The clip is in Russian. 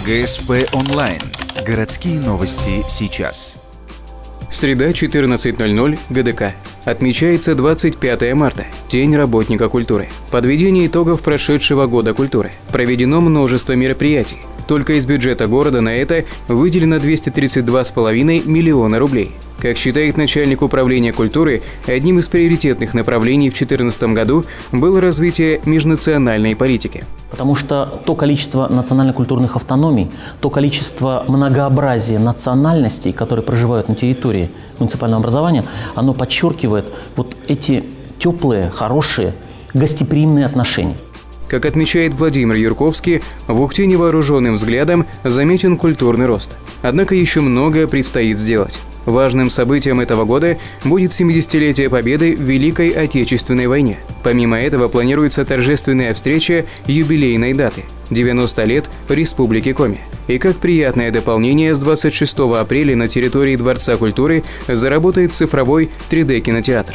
ГСП онлайн. Городские новости сейчас. Среда, 14:00, ГДК. Отмечается 25 марта, День работника культуры. Подведение итогов прошедшего года культуры. Проведено множество мероприятий. Только из бюджета города на это выделено 232,5 миллиона рублей. Как считает начальник управления культуры, одним из приоритетных направлений в 2014 году было развитие межнациональной политики. Потому что то количество национально-культурных автономий, то количество многообразия национальностей, которые проживают на территории муниципального образования, оно подчеркивает вот эти теплые, хорошие, гостеприимные отношения. Как отмечает Владимир Юрковский, в Ухте невооруженным взглядом заметен культурный рост. Однако еще многое предстоит сделать. Важным событием этого года будет 70-летие Победы в Великой Отечественной войне. Помимо этого планируется торжественная встреча юбилейной даты – 90 лет Республики Коми. И как приятное дополнение, с 26 апреля на территории Дворца культуры заработает цифровой 3D-кинотеатр.